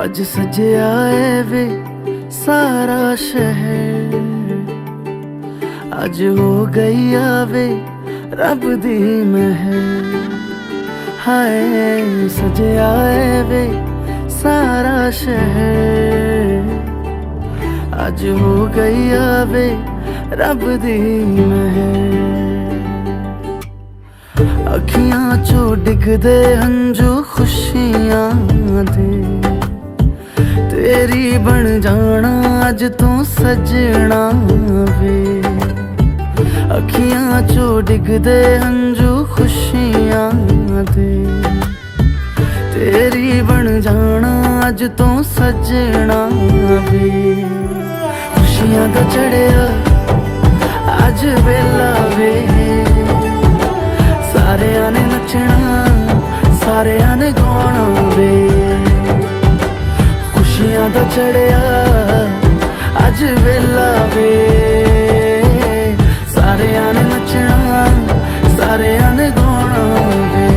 आज सजया है वे सारा शहर, आज हो गई आवे रब दी महर। हाय सजया है वे सारा शहर, आज हो गई आवे रब दी महर। अखियां चो डिगदे हंजू खुशियां दे, तेरी बन जाना अज तू सजना वे। अखियां चो डिगदे हंजू खुशियां दे, तेरी बन जाना अज तू सजना वे। खुशियां दा चढ़िया अज वेला वे, सारेयां ने नचना सारेयां ने गाना वे। खुशियां दा चढ़िया अज वेला वे, सारेयां ने नचना सारेयां ने गाना वे।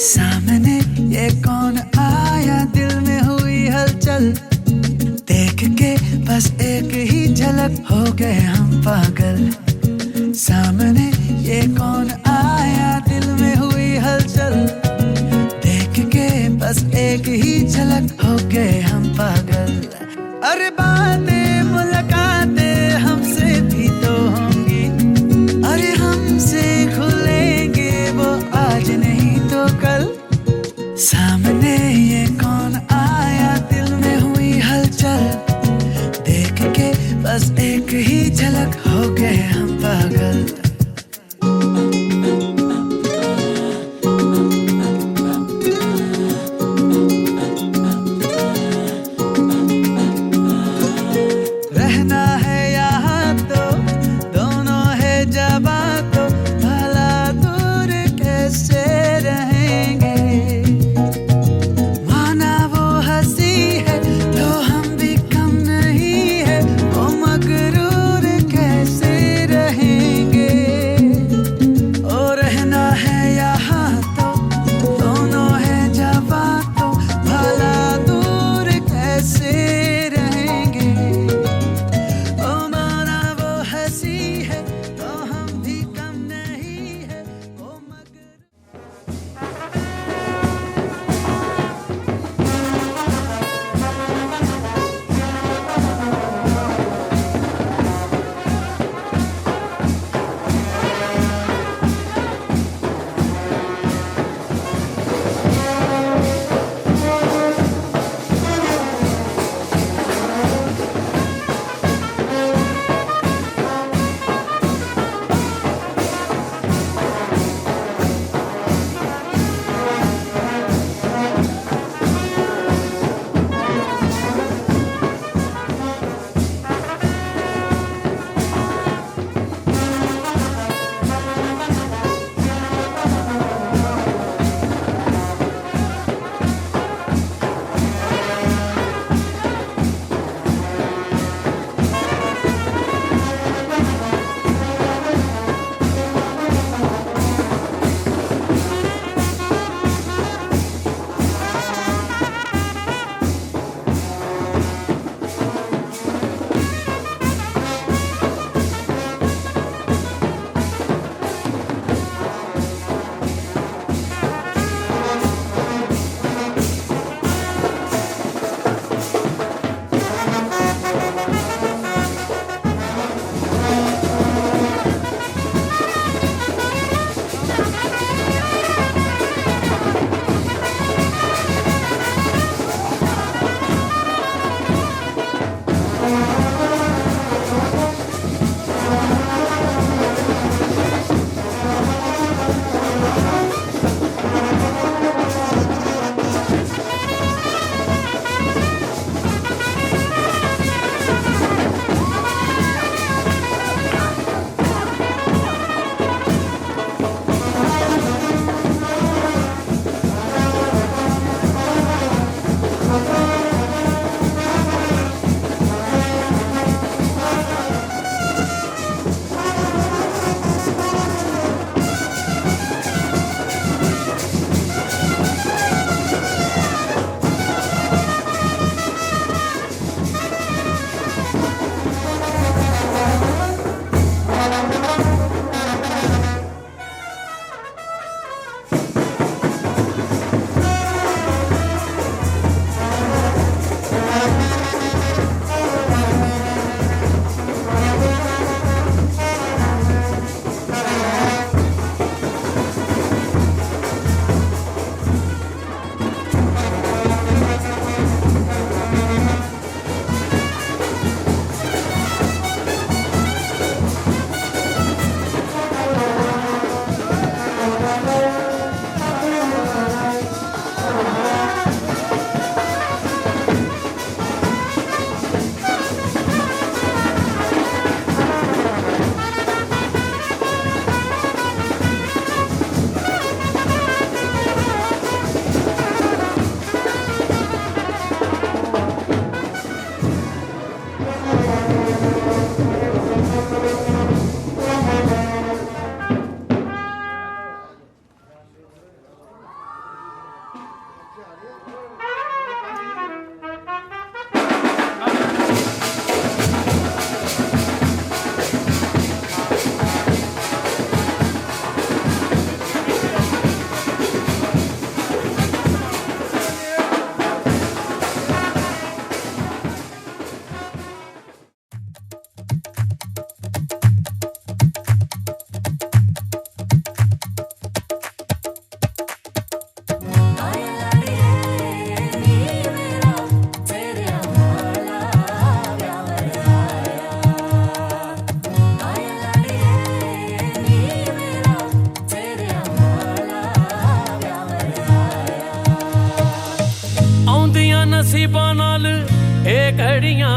सामने ये कौन आया, दिल में हुई हलचल देख के बस एक ही झलक हो गए हम पागल। सामने ये कौन आया, दिल में हुई हलचल देख के बस एक ही झलक हो गए हम पागल। अरे बातें मुलाकातें हमसे भी तो होंगी, अरे हमसे खुलेंगे वो आज नहीं तो कल। सामने ये कौन आया, दिल में हुई हलचल देख के बस एक ही झलक हो गए हम पागल। ਨਸੀਬਾਂ ਨਾਲ ਇਹ ਘੜੀਆਂ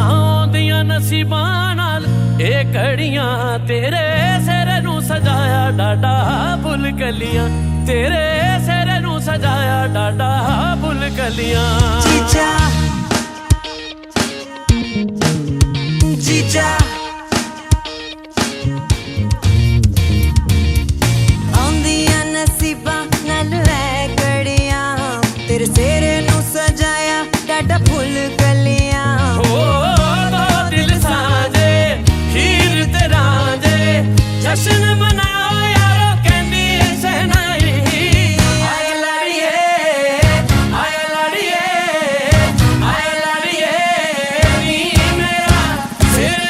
ਆਉਂਦੀਆਂ ਨਸੀਬਾਂ ਨਾਲ ਇਹ ਘੜੀਆਂ ਤੇਰੇ ਸਿਰ ਨੂੰ ਸਜਾਇਆ ਡਾਡਾ ਫੁੱਲ ਕਲੀਆਂ ਤੇਰੇ ਸਿਰ ਨੂੰ ਸਜਾਇਆ ਡਾਡਾ ਫੁੱਲ ਕਲੀਆਂ जीजा जीजा आंदियां नसीबां नाल है कड़ियां तेरे सिर नू सजाया डाडा फुल कलियां ओ दो दिल साजे हीर ते रांझे जश्न मनाओ यारो कहंदी ऐ सहनाई आए लाड़िए नी मेरा सिर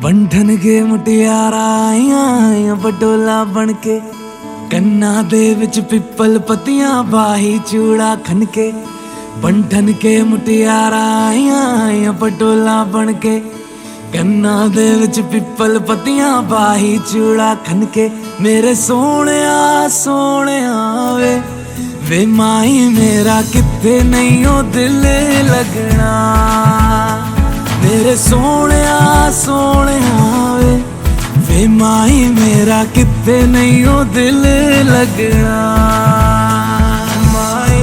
बंधन के मुटियारा आईਆਂ बटोला बन के ਕੰਨਾਂ ਦੇ ਵਿੱਚ ਪਿੱਪਲ ਪੱਤੀਆਂ ਬਾਹੀ ਚੂੜਾ ਖਨ ਕੇ ਬੰਧਨ ਕੇ ਮੁਟਿਆਰਾਂ ਆਈਆਂ ਪਟੋਲਾ ਬਣ ਕੇ ਕੰਨਾਂ ਦੇ ਵਿੱਚ ਪਿੱਪਲ ਪੱਤੀਆਂ ਬਾਹੀ ਚੂੜਾ ਖਨ ਕੇ ਮੇਰੇ ਸੋਹਣਿਆ ਸੋਹਣਿਆ ਵੇ ਮਾਈ ਮੇਰਾ ਕਿੱਥੇ ਨਹੀਂ ਉਹ ਦਿਲ ਲੱਗਣਾ ਮੇਰੇ ਸੋਹਣਿਆ ਸੋਹਣਿਆ ਵੇ ਮਾਈ ਮੇਰਾ ਕਿੱਥੇ ਨਹੀਂ ਉਹ ਦਿਲ ਲੱਗਣਾ ਮਾਈ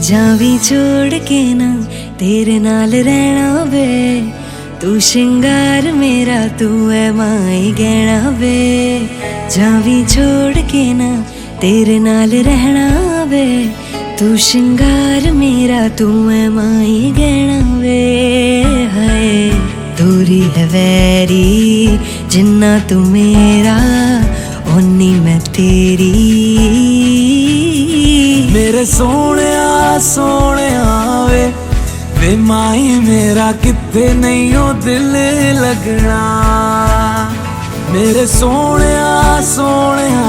जावी छोड़ के ना तेरे नाल रहना वे तू श्रृंगार मेरा तू है माई गहना वे जावी छोड़ के ना तेरे नाल रहना वे तू श्रृंगार मेरा तू है माई गहना वे हाय दूरी है वैरी जिन्ना तू मेरा ओनी मैं तेरी मेरे सोहणिया सोहणिया वे माई मेरा किथे नहीं ओ दिल लगना मेरे सोहणिया सोहणिया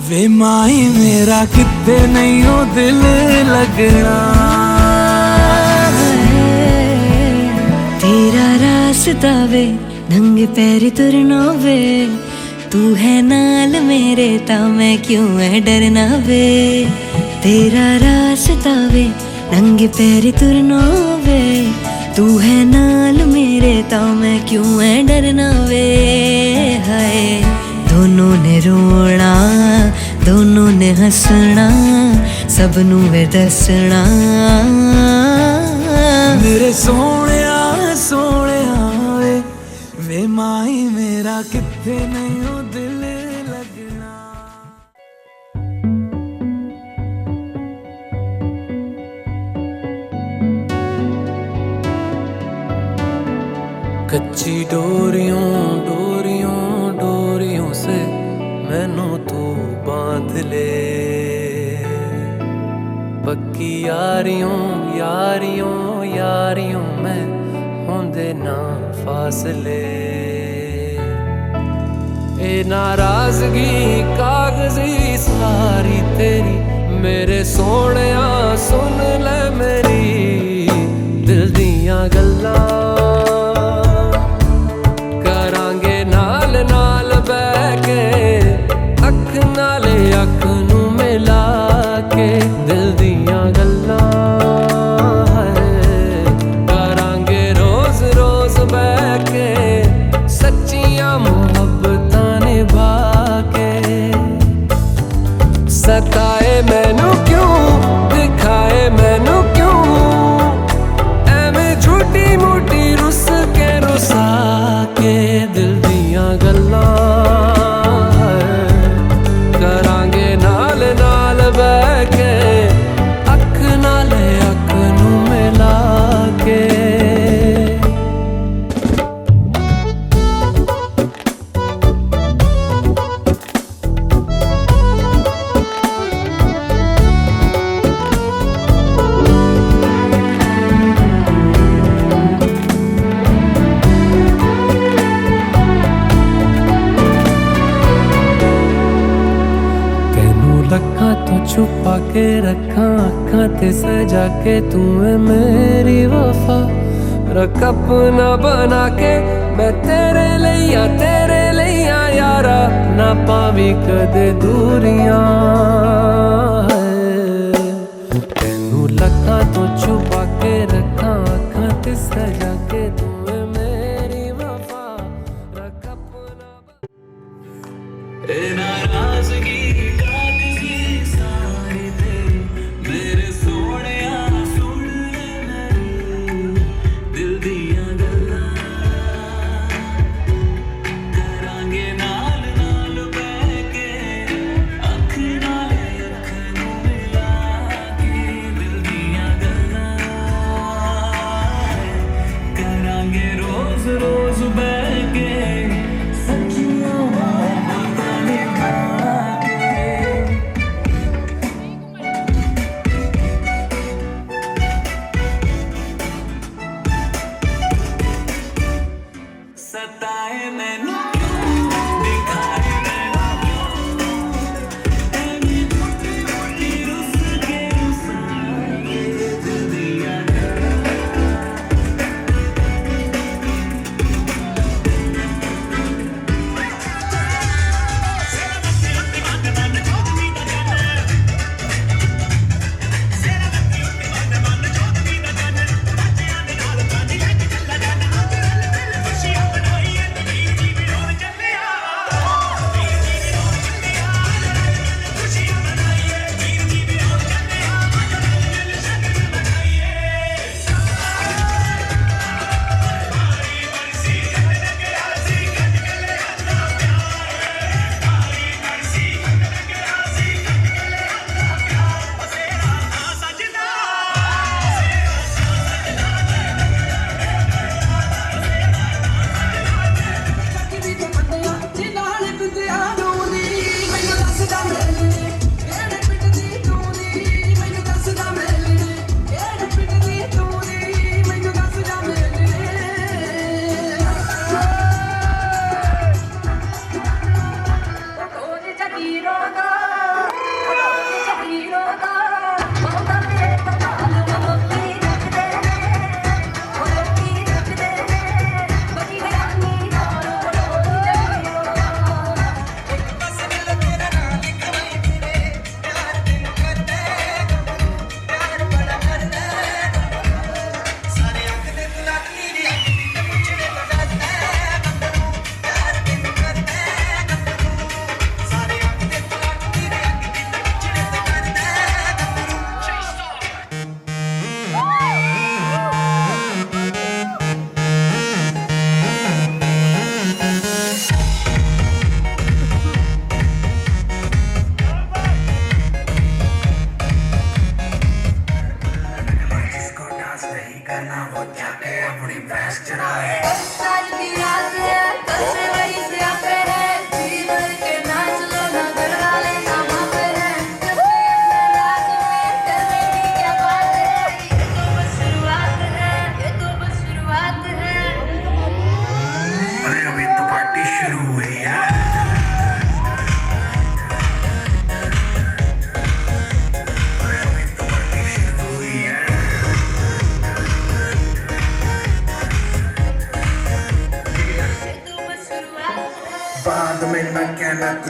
वे माई मेरा किथे नहीं ओ दिल लगना तेरा रास्ता वे नंगे पैर तुरना वे तू है नाल मेरे ता मैं क्यों है डरना वे तेरा रास्ता वे नंगे पैर तुरना वे तू है नाल मेरे ता मैं क्यों है डरना वे हाय दोनों ने रोना दोनों ने हंसना सबनू वे दसना मेरे सोहणिया सोहणिया वे माई मेरा किथे नहीं ओ दिल लगना कच्ची डोरियों डोरियों डोरियों से मैनू तू बांध ले पक्की यारियों यारियों यारियों में होंदे ना फासले ए नाराजगी कागजी सारी तेरी मेरे सोहणिया सुन ले मेरी दिल दियां गल्लां करांगे नाल नाल बैठ के अख नाले अख नू मिला के दिल दियां गल्लां सताए मैनू क्यों दिखाए मैनू क्यों एवें झूठी मूठी रुस के रुसा के दिल दियां गल्लां करांगे नाल नाल बैठ के अख नाल अख नू मिला के छुपा के रखा आँखां ते सजा के तू है मेरी वफा रख अपना बना के मैं तेरे लिया यारा ना पावी कदे दूरियां तेनू लखा तो छुपा के रखा आँखां ते सजा के तू है मेरी वफा रख अपना नाराजगी नाल नाल बैठ के अख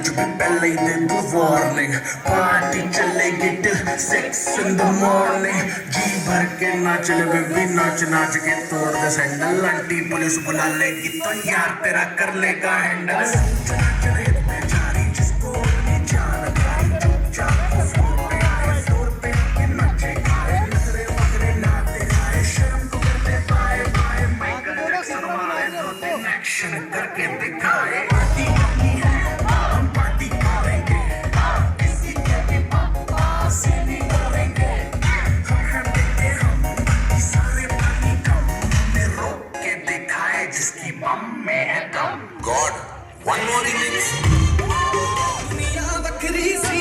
कुछ भी पहले ही दे दू वार्निंग पार्टी चलेगी till 6 in the morning जी भर के नाच ले बेबी नाच नाच के तोड़ दे सैंडल आंटी पुलिस बुला लेगी तो यार तेरा कर लेगा हैंडल जिसको अपनी जान भाई चुपचाप फ्लोर पे आए फ्लोर पे आके नाचे गाए नखरे वखरे ना दिखाए शर्म को कर दे पाए पाए माइकल जैक्सन वाले दो तीन एक्शन करके दिखाए पार्टी करनी है हम पार्टी करेंगे किसी के भी पापा से नहीं डरेंगे हम देंगे हम बाकी सारे पानी कम ने रोक के दिखाए जिसकी बम में है दम God, one more remix. दुनिया बकरी सी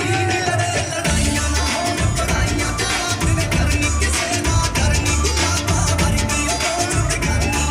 लड़े लड़ाइयां ना हो पढ़ाइयां तेरे करनी किसे ना करनी गुलाबा भर गई तो छुट गई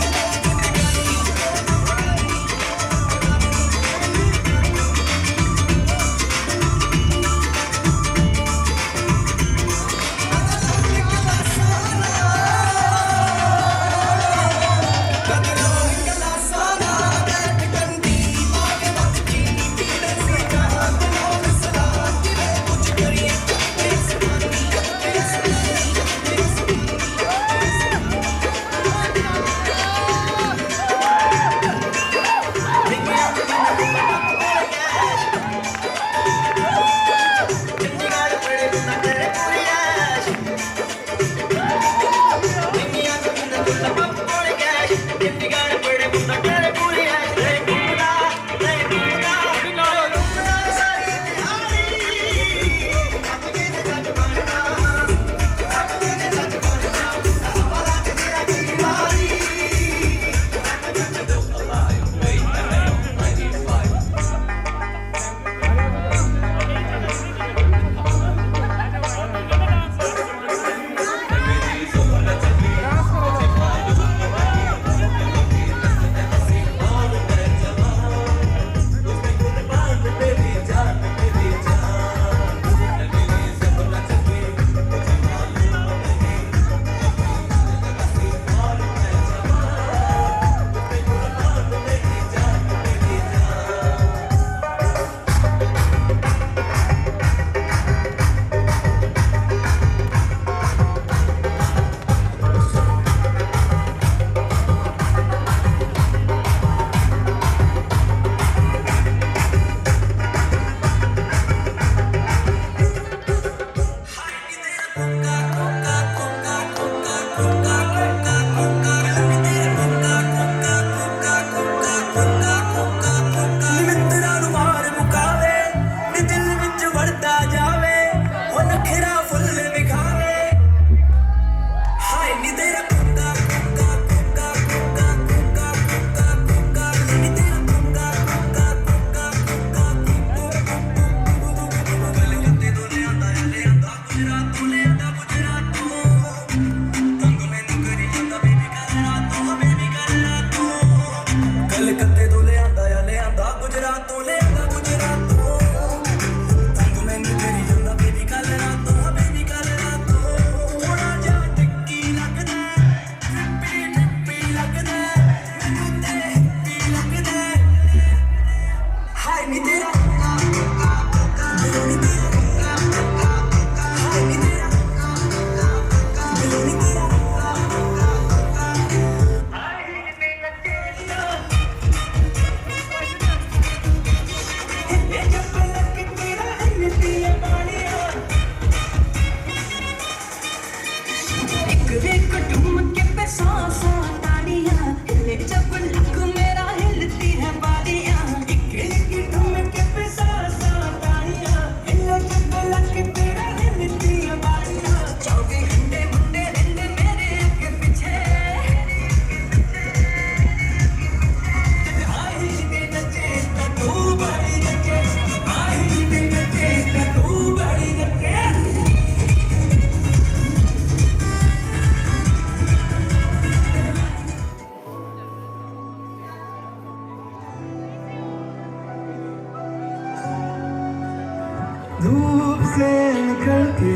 धूप से निकल के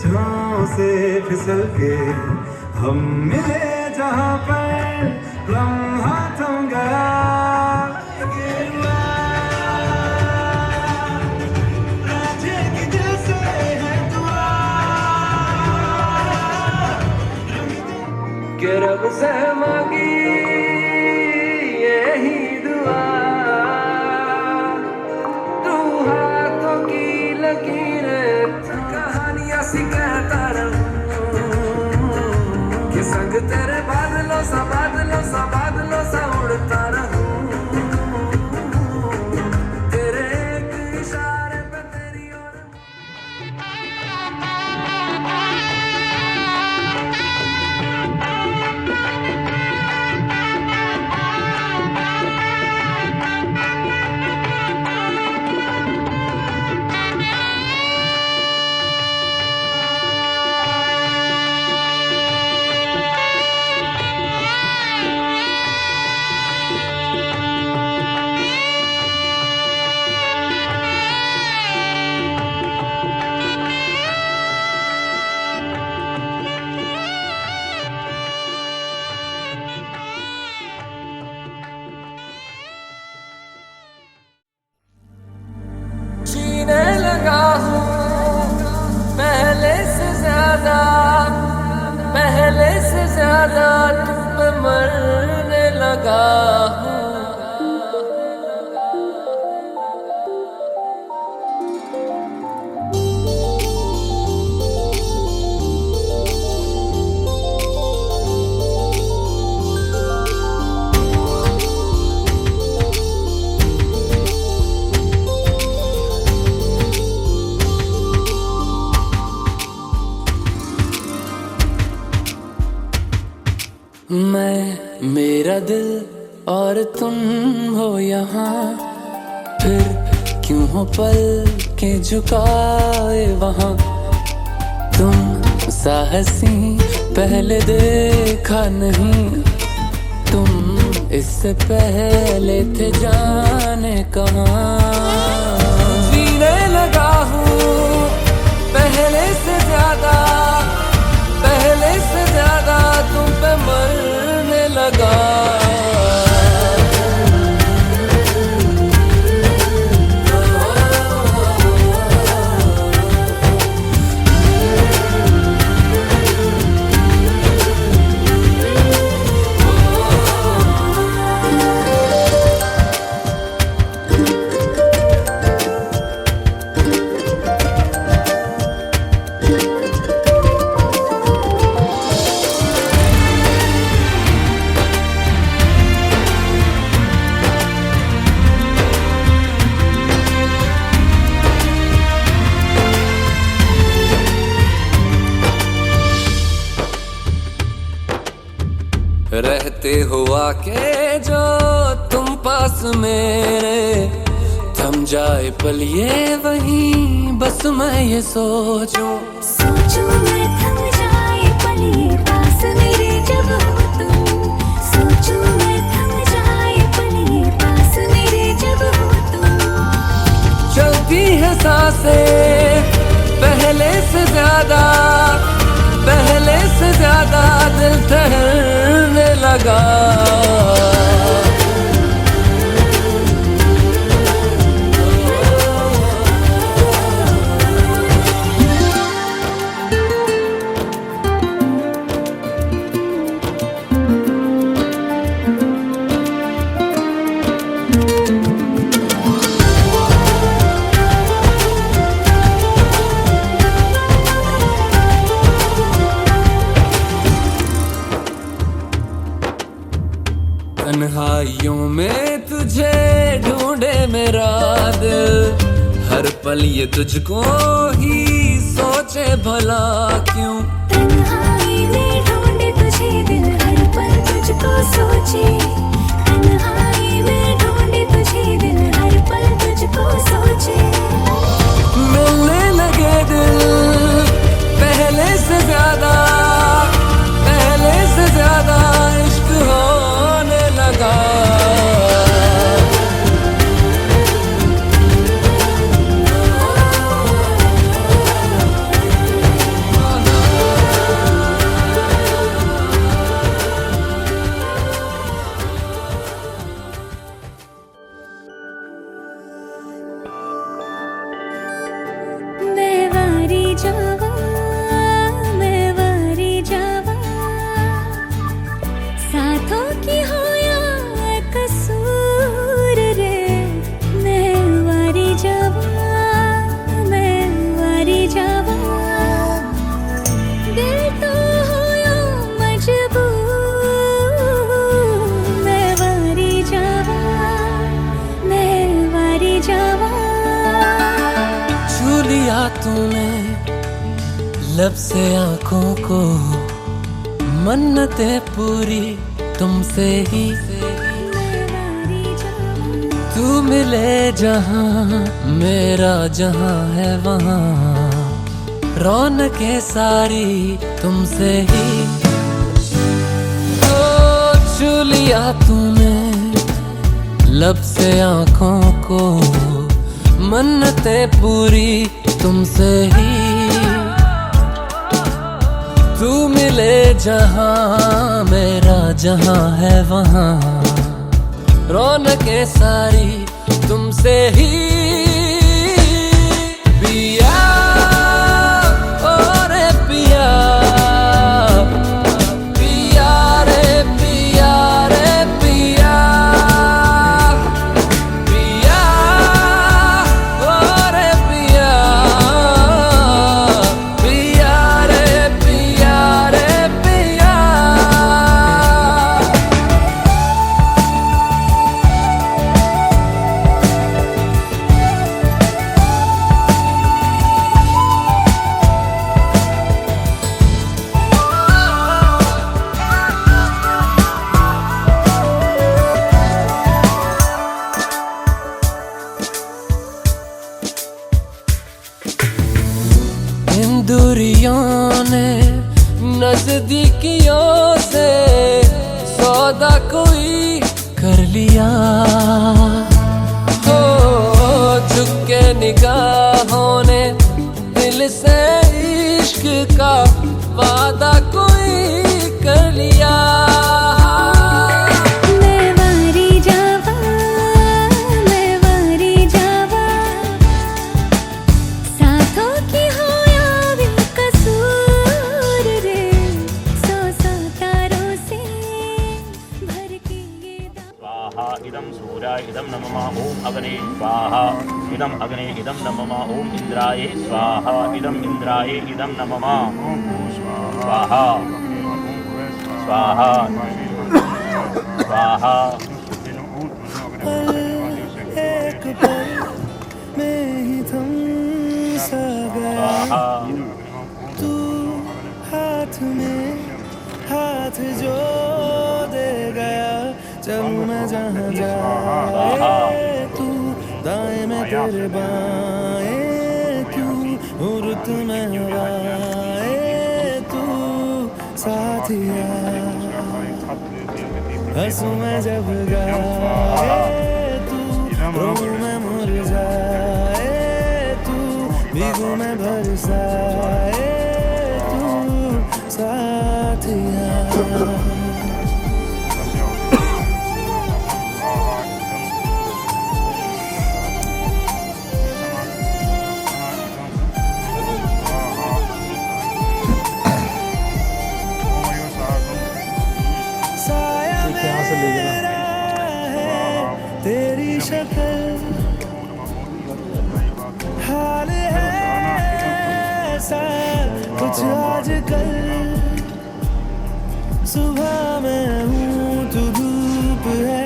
छाँव से फिसल के हम मिले जहाँ पर लम्हा थम गया तुझसे मांगी यही दुआ, तू हाथों की लकीरें कहानियां सी कहता रहूं कि संग तेरे बादलों सा बादलों सा बादलों सा उड़ता रहूं, तेरे एक इशारे पे तेरी ओर। जीने लगा हूँ पहले से ज्यादा, पहले से ज्यादा तुम पे मरने लगा हूँ। मैं, मेरा दिल और तुम हो यहाँ, फिर क्यों हो पल के झुकाए वहाँ। तुम साहसी पहले देखा नहीं, तुम इससे पहले थे जाने कहाँ। जीने लगा हूँ पहले से ज्यादा, पहले से ज्यादा तुम पे मरने लगा। रहते हुआ के जो तुम पास मेरे, थम जाए पल ये वहीं बस मैं ये सोचूं। सोचूं मैं थम जाए पल ये पास मेरे जब हो तुम, सोचूं मैं थम जाए पल ये पास मेरे जब हो तुम। चलती है सांसें पहले से ज्यादा, पहले से ज्यादा दिल ठहरने लगा। तन्हाइयों में तुझे ढूंढे मेरा दिल, हर पल ये तुझको ही सोचे भला क्यों। तन्हाई में ढूंढे तुझे दिल, हर पल तुझको सोचे। तन्हाई में ढूंढे तुझे दिल, हर पल तुझको सोचे। मिलने लगे दिल पहले से ज्यादा, पहले से ज्यादा इश्क होने लगा। तूने लब से आंखों को, मन्नतें पूरी तुमसे ही। तू मिले जहां मेरा जहां है वहां, रौनकें सारी तुमसे ही। ओ छू लिया तूने लब से आंखों को, मन्नतें पूरी तुमसे ही। तू मिले जहां मेरा जहां है वहां, रौनकें सारी तुमसे ही। पिया ओ रे पिया, पिया रे पिया रे पिया, पिया ओ रे पिया, पिया रे पिया रे पिया। इन दूरियों ने नजदीकियों से सौदा कोई कर लिया। हो झुके निगाहों ने दिल से इश्क का वादा कोई कर लिया। मैं वारी जावा, मैं वारी जावा, साथों की हो या बेकसूर रे, सौ सौ तारों से भर के ये स्वाहा इदं सूर्याय इदं नमः ओम अग्ने स्वाहा इदं अग्ने इदं नमः ओम इंद्राय स्वाहा इदं इंद्राय इदं नमः स्वाहा स्वाहा स्वाहा। एक पल में ही थम सा गया तू, हाथ में हाथ जो दे गया। चलूं मैं जहाँ जाए तू, दाएं में तेरे बाएं तू, रुत में हवाएं तू साथिया। हंसूं मैं जब गाए तू, रोऊं मैं मुरझाए तू, भीगूं मैं बरसाए तू साथिया। साया मेरा है तेरी शक्ल, हाल है ऐसा कुछ आजकल। सुबह मैं हूँ तू धूप है,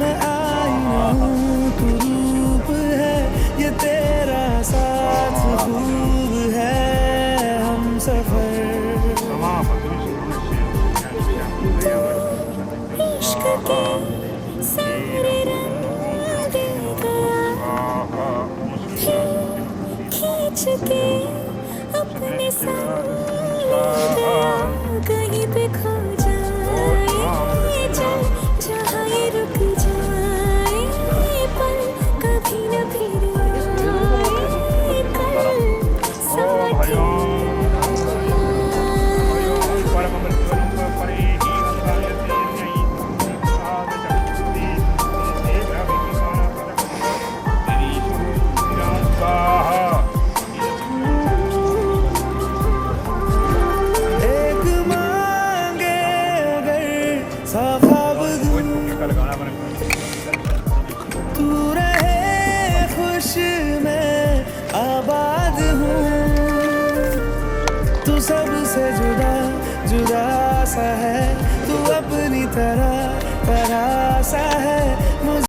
मैं आईना हूँ तू रूप है। ये तेरा साथ खूब है हम सफर। इश्क के सारे रंग दे गया, खींच के अपने संग ले गया। कहीं पे खो जाए चल, जहाँ ये रुक जाए पल, कभी न फिर आए कल साथिया। एक मांगे अगर साफ़ तू रहे खुश मैं आबाद हूँ। तू सबसे जुदा जुदा सा है, तू अपनी तरह सा है। मुझे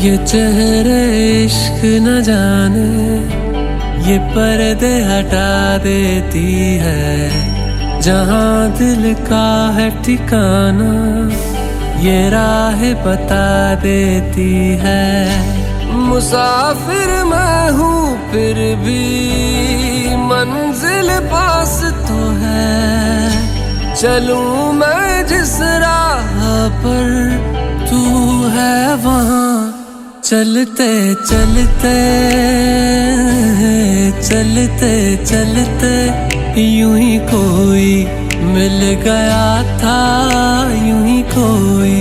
ये चेहरे इश्क न जाने ये पर्दे हटा देती है, जहाँ दिल का है ठिकाना ये राह बता देती है। मुसाफिर मैं हूँ फिर भी मंजिल पास तो है, चलूं मैं जिस राह पर तू है वहाँ। चलते चलते चलते चलते यूं ही कोई मिल गया था, यूं ही कोई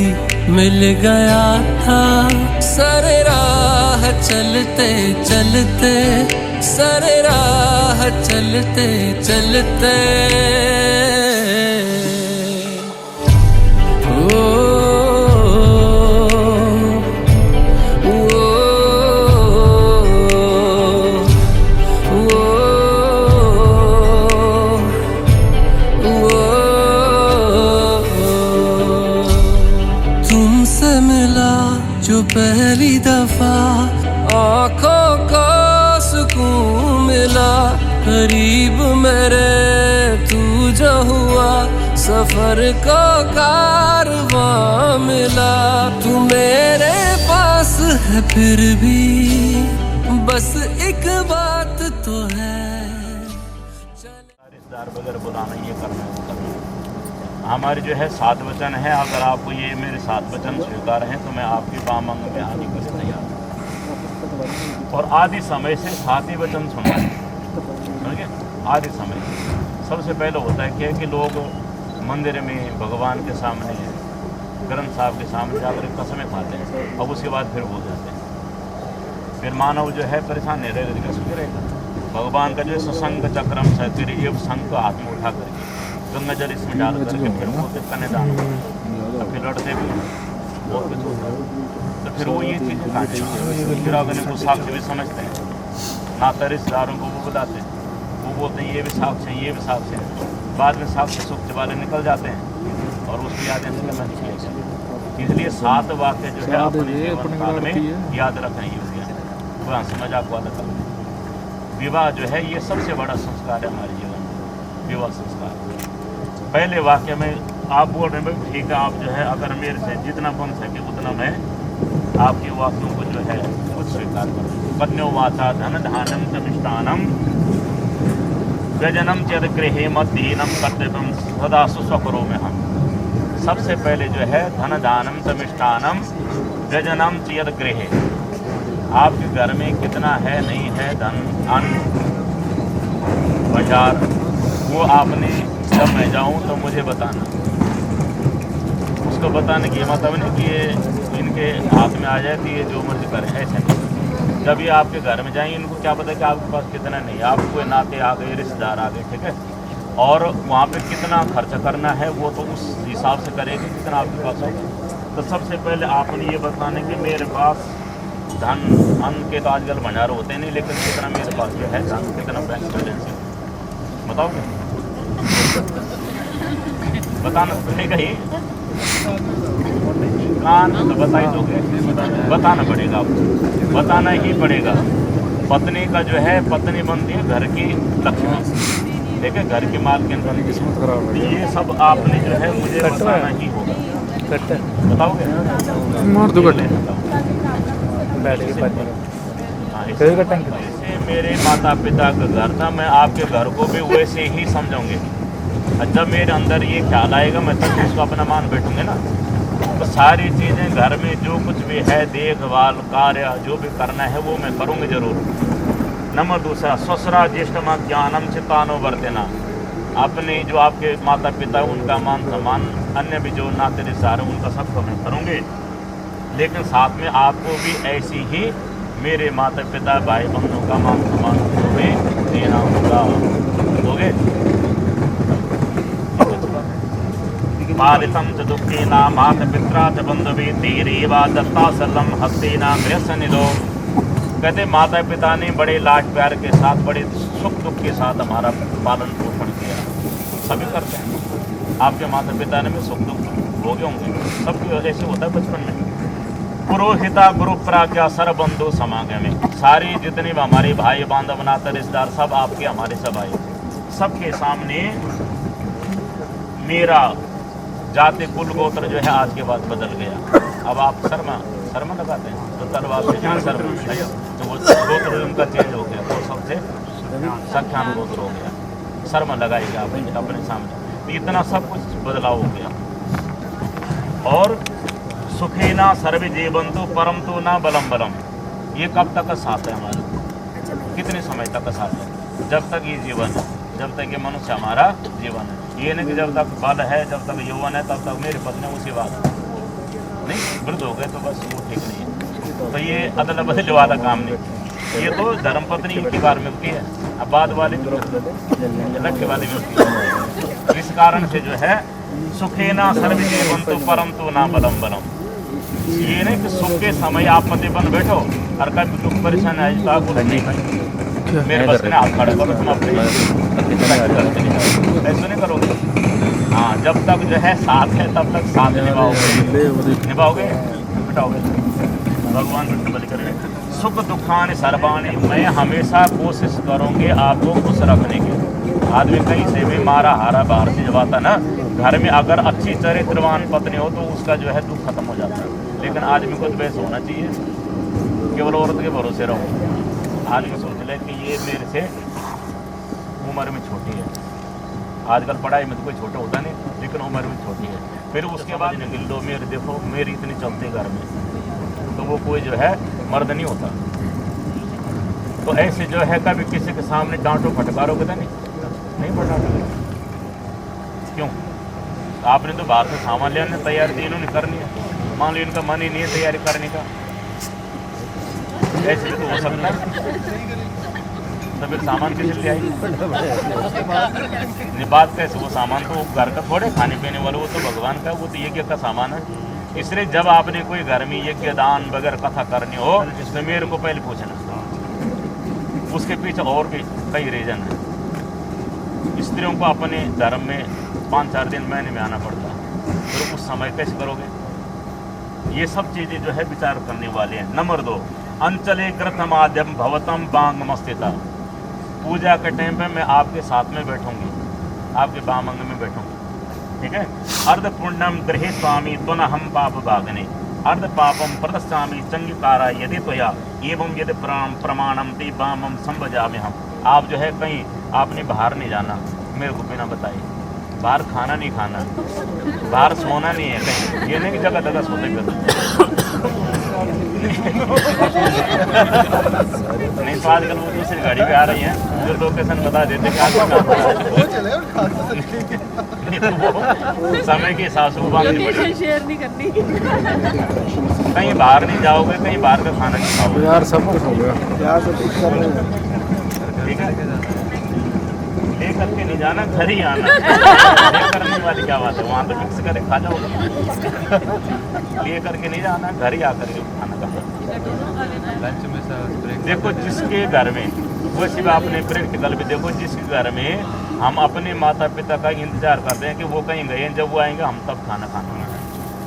मिल गया था। सरे राह चलते चलते सरे राह चलते चलते जो पहली दफा आँखों को सुकून मिला, करीब मेरे तू जो हुआ सफर को कारवां मिला। तू मेरे पास है फिर भी बस एक बात तो है। रिश्तेदार वगैरह बुलाना, ये करना है वो करना। हमारे जो है 7 वचन है, अगर आपको ये मेरे 7 वचन स्वीकार हैं तो मैं आपकी बामंग में आने के लिए तैयार हूँ। और आदि समय से 7 ही वचन सुनना है, समझे? आदि समय सबसे पहले होता है क्या कि लोग मंदिर में भगवान के सामने ग्रंथ साहब के सामने जाकर कसमें खाते हैं और उसके बाद फिर भूल जाते हैं। फिर मानव जो है परेशान नहीं रहेगा, सुखी रहेगा। भगवान का जो है ससंग चक्रम सतिर ये संघ का हाथ में उठा करके गंगा जल इसमें डाल करके फिर बोलते कन्यादान, तो फिर लड़ते भी बहुत कुछ होता है। तो फिर वो ये चीज़ें कहाँ फिर अगर इनको साक्ष्य भी समझते हैं, नाता रिश्तेदारों को वो बताते हैं, वो बोलते हैं ये भी साक्ष्य है, ये भी साक्ष्य है। बाद में साक्ष्य सुख वाले निकल जाते हैं और उसकी यादें निकलना निकलेगा। इसलिए 7 वाक्य जो है अपने जीवन काल में याद रखना योग्य है। वहाँ समझ आपको अलग करना। विवाह जो है ये सबसे बड़ा संस्कार है हमारे जीवन में, विवाह संस्कार। पहले वाक्य में आप बोल रहे हैं ठीक है, आप जो है अगर मेरे से जितना बन सके उतना मैं आपके वाक्यों को जो है कुछ स्वीकार करूँ। कन्यो वाचा धन धानम तमिष्टानम व्यजनम चेद गृहे मदीनम कर्तव्यम सदा सुस्वकरो में हम। सबसे पहले जो है धन दानम तमिष्टानम व्यजनम चेद गृहे, आपके घर में कितना है नहीं है धन अन्न बाजार, वो आपने जब मैं जाऊँ तो मुझे बताना। उसको बताने की मतलब नहीं कि ये इनके हाथ में आ जाए कि ये जो मर्जी करें, ऐसे नहीं। जब ये आपके घर में जाएंगे इनको क्या पता कि आपके पास कितना नहीं, आपको कोई नाते आ गए, रिश्तेदार आ गए, ठीक है। और वहाँ पे कितना खर्च करना है वो तो उस हिसाब से करेगी जितना आपके पास होगा। तो सबसे पहले आपने ये बताने कि मेरे पास धन अन्न के तो आजकल भंडार होते नहीं, लेकिन कितना मेरे पास जो है धन, कितना बैंक बैलेंस है बताओगे? बताना पड़ेगा ही, कान तो बता ही दोगे, बताना पड़ेगा आपको, बताना ही पड़ेगा। पत्नी का जो है पत्नी बनती है घर की लक्ष्मी, देखिए घर की मालकिन बनती है। ये सब आपने जो है मुझे बताना ही होगा। बताओगे? मार दो जैसे मेरे माता पिता का घर था, मैं आपके घर को भी वैसे ही समझूंगे। जब मेरे अंदर ये ख्याल आएगा मैं तब उसको अपना मान बैठूंगे ना। तो सारी चीज़ें घर में जो कुछ भी है देखभाल कार्य जो भी करना है वो मैं करूँगी जरूर। नंबर 2 स्वसरा ज्येष्ठमा ज्ञानम चितानो वर्तना, अपने जो आपके माता पिता उनका मान सम्मान, अन्य भी जो नाते रिश्तेदार हैं उनका सबको मैं करूँगी। लेकिन साथ में आपको भी ऐसी ही मेरे माता पिता भाई बहनों का मान सम्मान तुम्हें देना होगा। दोगे? पालितम च दुखेना माता पित्रा च बंधुवी धीरेवा दत्ता सलम हस्तेना गृहसनिधो। कहते माता पिता ने बड़े लाड प्यार के साथ, बड़े सुख दुख के साथ हमारा पालन पोषण किया। सभी करते हैं, आपके माता पिता ने भी सुख दुख भोगे होंगे, सबके ऐसे होता है बचपन में। पुरोहिता गुरु प्राज्ञा सरबंधु समागमे, सारे जितने भी हमारे भाई बांधव नाते रिश्तेदार सब आपके हमारे सब आए, सबके सामने मेरा जाति कुल गोत्र जो है आज के बाद बदल गया। अब आप शर्मा लगाते हैं तो तलवार से शर्मा, तो वो गोत्र उनका चेंज हो गया, तो सबसे सख्यान गोत्र हो गया, शर्मा लगाएगा अपने सामने। इतना सब कुछ बदलाव हो गया। और सुखेना सर्वे जीवंतु परम तो ना बलम बलम, ये कब तक का साथ है हमारा, कितने समय तक का साथ है? जब तक ये जीवन है, जब तक ये मनुष्य हमारा जीवन है। ये नहीं कि जब तक बल है, जब तक यौवन है तब तक मेरी पत्नी उसी बात नहीं, वृद्ध हो गए तो बस वो ठीक नहीं है। तो ये अदल बदल वाला काम नहीं, ये तो धर्मपत्नी की बार मिलती है, अब बाद वाले लड़के वाले मिलती है। इस कारण से जो है सुखेना सर्वे जीवंतु परम तो ना बलम बलम, ये नहीं कि सुख के समय आप पति बन बैठो और कभी दुख परेशान है तो आप नहीं मेरे बस में हाथ खड़े करो, तुम अपने ऐसे नहीं करोगे। हाँ, जब तक जो है साथ है तब तक साथ निभाओगे बिठाओगे। भगवान विष्णु बलि करेंगे सुख दुखान सर्वाणी, मैं हमेशा कोशिश करूँगी आपको खुश रखने की। आदमी कहीं से भी मारा हारा बाहर से जब आता ना, घर में अगर अच्छी चरित्रवान पत्नी हो तो उसका जो है दुख खत्म हो जाता है। लेकिन आदमी को तो वैसे होना चाहिए, केवल औरत के भरोसे रहो। आदमी सोच ले कि ये मेरे से उम्र में छोटी है, आजकल पढ़ाई में तो कोई छोटा होता नहीं, लेकिन उम्र में छोटी है। फिर उसके बाद निकल लो, मेरे देखो मेरी इतनी चलती घर में, तो वो कोई जो है मर्द नहीं होता। तो ऐसे जो है कभी किसी के सामने डांटो फटकारो कहता नहीं पढ़ना। क्यों? आपने तो बाहर से सामान लेने तैयारी थी, इन्होंने करनी है, मान लो इनका मन ही नहीं है तैयारी करने का, ऐसे तो हो सकता है। तो फिर सामान किसे ले आई? बात कैसे, वो सामान तो घर का थोड़े खाने पीने वाला, वो तो भगवान का, वो तो यज्ञ का सामान है। इसलिए जब आपने कोई घर में यज्ञ दान वगैरह कथा करनी हो तो मेरे को पहले पूछना, उसके पीछे और भी कई रीजन है। स्त्रियों को अपने धर्म में 5-4 दिन महीने में आना पड़ता है, फिर उस समय कैसे करोगे? ये सब चीज़ें जो है विचार करने वाले हैं। नंबर 2, अंचले कृतमाद्यम भवतम बांग मस्तिता, पूजा के टाइम पे मैं आपके साथ में बैठूंगी, आपके बाम अंग में बैठूंगी, ठीक है। अर्ध पुण्यम गृहे स्वामी तुन हम पाप भागने, अर्ध पापम प्रदस्यामी चंगिकारा यदि त्वया एवं यदि प्रमाणम ते बामम संभजामि हम। आप जो है कहीं आपने बाहर नहीं जाना मेरे को बिना बताए, बाहर खाना नहीं खाना, बाहर सोना नहीं है कहीं, ये नहीं कि जगह जगह सोते फिर नहीं। तो आजकल वो दूसरी गाड़ी पे आ रही है जो लोकेशन बता देते कि समय के हिसाब से वो बांधनी पड़ेगी। शेयर नहीं करनी, कहीं बाहर नहीं जाओगे, कहीं बाहर का खाना नहीं खाओगे यार, सब कुछ हो गया यार, सब कुछ ठीक है। ले करके नहीं जाना, घर ही आना। ले करने वाली क्या बात है, वहाँ तो मिक्स करके खा जाओगे। ले करके नहीं जाना, घर ही आकर के खाना खाना। देखो जिसके घर में, वैसे भी आपने प्रैक्टिकल भी देखो, जिसके घर में हम अपने माता पिता का इंतजार करते हैं कि वो कहीं गए हैं, जब वो आएंगे हम तब खाना खाना है।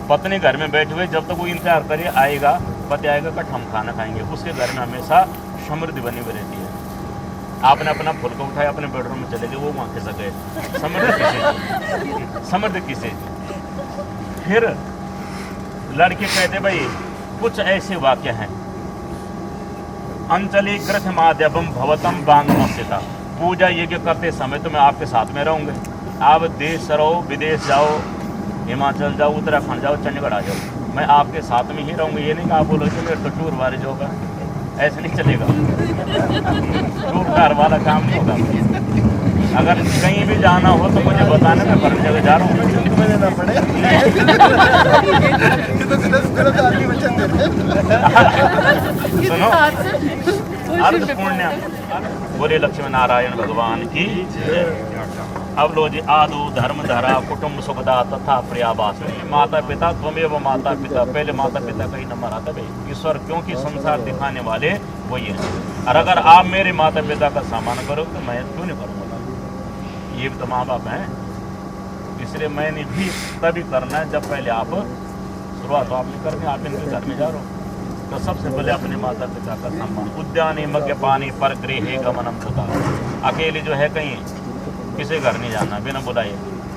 पत्नी घर में बैठे हुए जब तक वो इंतजार करे आएगा, पति आएगा कट हम खाना खाएंगे, उसके घर में हमेशा समृद्धि बनी हुई रहती है। आपने अपना फुलका उठाया, अपने बेडरूम में चले गए, वो वहाँ खिसक गए, समृद्धि किसे? समृद्धि किसे? फिर लड़के कहते भाई कुछ ऐसे वाक्य हैं, अंचली कृत माध्यम भवतम बांग मस्तिता, पूजा यज्ञ करते समय तो मैं आपके साथ में रहूँगे। आप देश रहो, विदेश जाओ, हिमाचल जाओ, उत्तराखंड जाओ, चंडीगढ़ आ जाओ, मैं आपके साथ में ही रहूँगी। ये नहीं कि आप बोलो कि मेरे तो टूर वारिज होगा, ऐसे नहीं चलेगा। टूर कार वाला काम नहीं होगा। अगर कहीं भी जाना हो तो मुझे बताना, मैं हर जगह जा रहा हूँ। सुनो, अर्ध पुण्य बोले लक्ष्मी नारायण भगवान की। अब लो जी, आदो धर्म धरा कुटुंब सुखदा तथा प्रियावास। माता पिता त्वमेव माता पिता, पहले माता पिता का ही नंबर आता है ईश्वर, क्योंकि संसार दिखाने वाले वही है। और अगर आप मेरे माता पिता का सम्मान करोगे तो मैं क्यों नहीं करूँगा? ये भी तो माँ बाप हैं, इसलिए मैंने भी तभी करना है जब पहले आप शुरुआत तो आपने करनी, आप इनके घर में जा रहे हो तो सबसे पहले अपने माता पिता का सम्मान। उद्यानी मध्य पानी पर गृह गमनम तथा, अकेले जो है कहीं किसी घर नहीं जाना बिना बुलाए,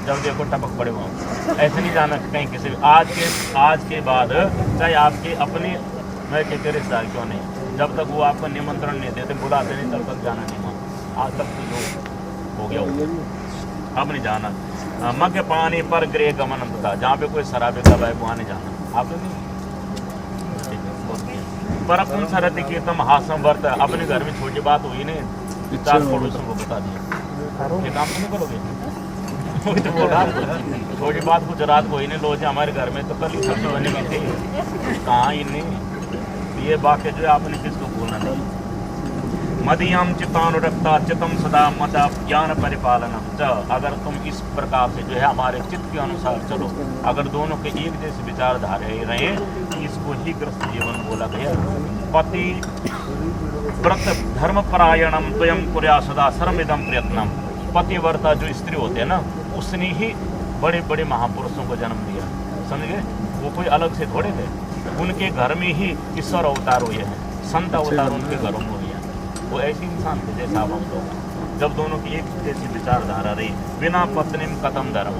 जब देखो टपक पड़े वहाँ, ऐसे नहीं जाना कहीं किसी। आज के बाद चाहे आपके अपने के रिश्तेदार क्यों नहीं, जब तक वो आपको निमंत्रण नहीं देते, बुलाते नहीं, तब तक जाना नहीं वहाँ। आज तक तो जो हो गया अब नहीं जाना। मध्य पानी पर गृह गमनम तथा, जहाँ पे कोई शराबी कब है वहाँ नहीं जाना। आप नहीं पर अपन सरहद की तम हासम वर्त, अपने घर में छोटी बात हुई नहीं, 4 पड़ोसियों को बता दिया, ये काम तो नहीं करोगे। वही तो बोल रहा, छोटी बात कुछ रात को ही नहीं, लो जी हमारे घर में तो कल ही सब्जी बनी हुई थी, कहाँ ही नहीं। ये वाक्य जो है आपने किसको बोलना नहीं। मदीयम चित्तानुरक्ता चितम सदा मदा ज्ञान परिपालनम च, अगर तुम इस प्रकार से जो है हमारे चित्त के अनुसार चलो, अगर दोनों के एक जैसे विचारधारा रहे, इसको ही ग्रस्त जीवन बोला गया। पति व्रत धर्म परायणम स्वयं कुर्या सदा सर्वमिदं प्रयत्नम, पतिव्रता जो स्त्री होते हैं ना, उसने ही बड़े बड़े महापुरुषों को जन्म दिया, समझ गए। वो कोई अलग से थोड़े थे, उनके घर में ही ईश्वर अवतार हुए हैं, संत अवतार उनके घरों में हुए हैं। वो ऐसे इंसान थे जैसा आप हम लोग, जब दोनों की एक जैसी विचारधारा रही। बिना पत्नी में कथम धर्म,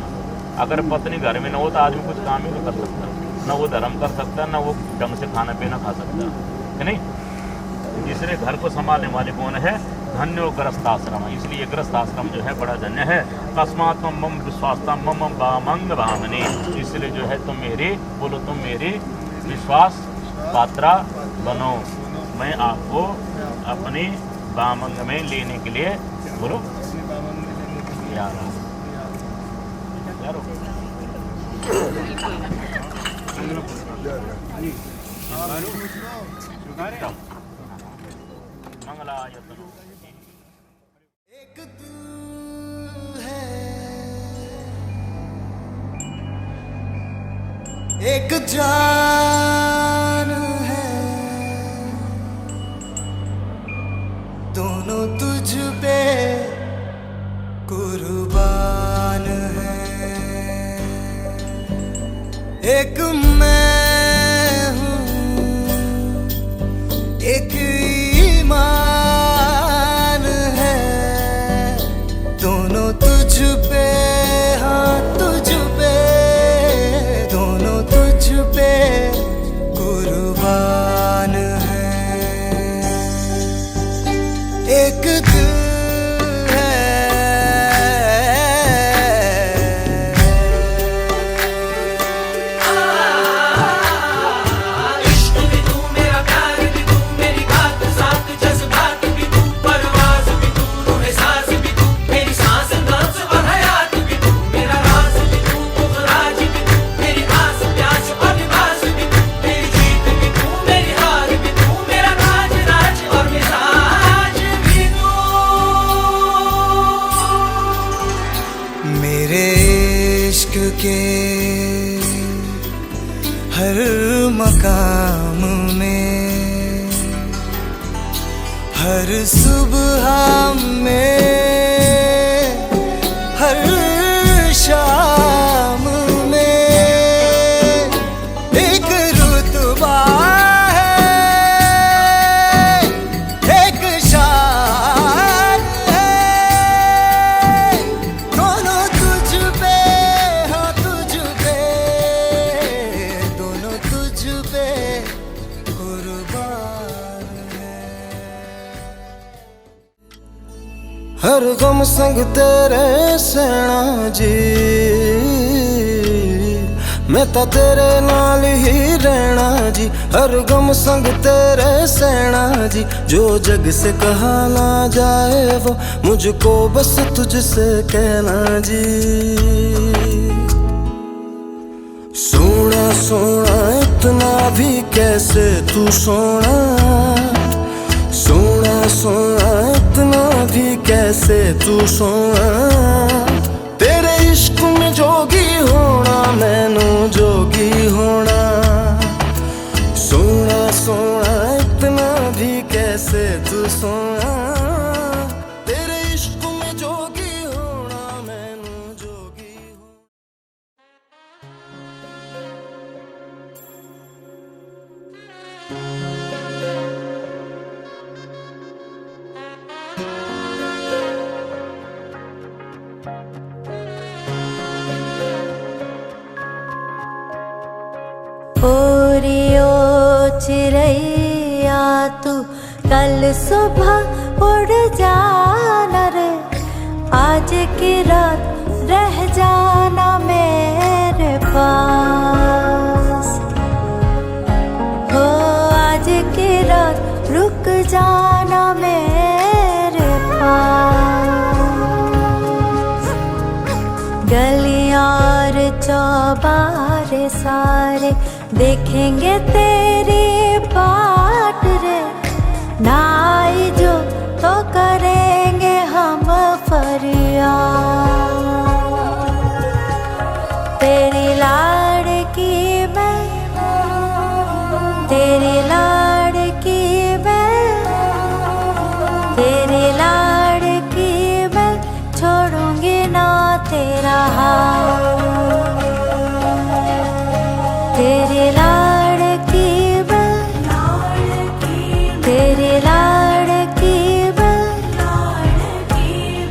अगर पत्नी घर में न हो तो आदमी कुछ काम ही नहीं कर सकता, न वो धर्म कर सकता, न वो ढंग से खाना पीना खा सकता है नहीं। इसलिए घर को संभालने वाले कौन है? धन्यो ग्रस्ताश्रम। इसलिए ग्रस्ताश्रम जो है बड़ा धन्य है। तस्मात् मम विश्वासता मम बामंग भामनी, इसलिए जो है तुम मेरी, बोलो तुम मेरी विश्वास पात्रा बनो, मैं आपको अपनी बामंग में लेने के लिए, बोलो यार मंगलायतनो। एक दिल है, एक जान है, दोनों तुझ पे कुर्बान है। एक मैं हूँ, एक ईमान है, दोनों तुझ पे, हाँ तुझ पे, दोनों तुझ पे कुर्बान है। एक दिल है, इश्क भी तू, मेरा प्यार भी तू, मेरी बात साथ जज्बात भी तू, परवाज़ भी तू, रूह सांस भी तू, मेरी सांस नब्ज़ और हयात भी तू, मेरा राज भी तू, पुखराज भी तू, मेरी आस प्यास और लिबास भी तू, मेरी जीत भी तू, मेरी हार भी तू, मेरा राज राज और मिजाज भी तू। मेरे इश्क के हर मकाम में, हर सुबह में, हर शाम में एक रुतबा है, एक शान है, दोनों तुझ पे, हाँ तुझ पे, दोनों तुझ पे कुर्बान है। हर गम संग तेरे सैना जी, मैं तो तेरे नाल ही रहना जी। हर गम संग तेरे सैना जी, जो जग से कहा ना जाए वो मुझको बस तुझसे कहना जी। सोना सोना इतना भी कैसे तू सोना, सोना सोना इतना भी कैसे तू सोना, तेरे इश्क में जोगी होना, मैनू जोगी होना। सोना सोना इतना भी कैसे तू सोना, तेरे इश्क में जोगी होना, मैनू जोगी होना। गोरी ओ चिड़ैया तू कल सुबह उड़ जाना रे, आज की रात रह जाना मेरे पास। हो आज की रात रुक जाना मेरे पास। गलियां और चौबारे सारे देखेंगे तेरी बाट रे, ना आई जो तो करेंगे हम फरियाद। तेरी लाड़की मैं, तेरी लाड़की मैं, तेरी लाड़की मैं, छोड़ूंगी ना तेरा हाथ। तेरी लाड़की मैं, तेरी लाड़की मैं,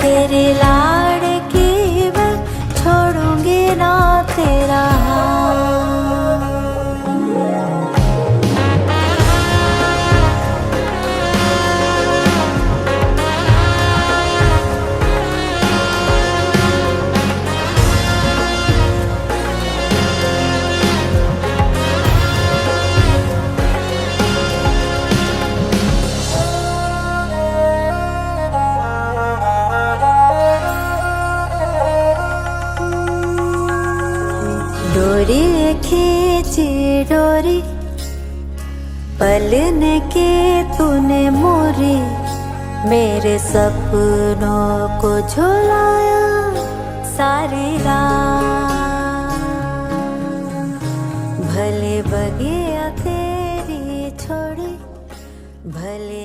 तेरी लाड़की मैं, छोड़ूंगी ना तेरा हाथ। डोरी खींची डोरी, पलने की तूने मोरी, मेरे सपनों को झुलाया सारी रात। भले बगिया तेरी छोड़ी, भले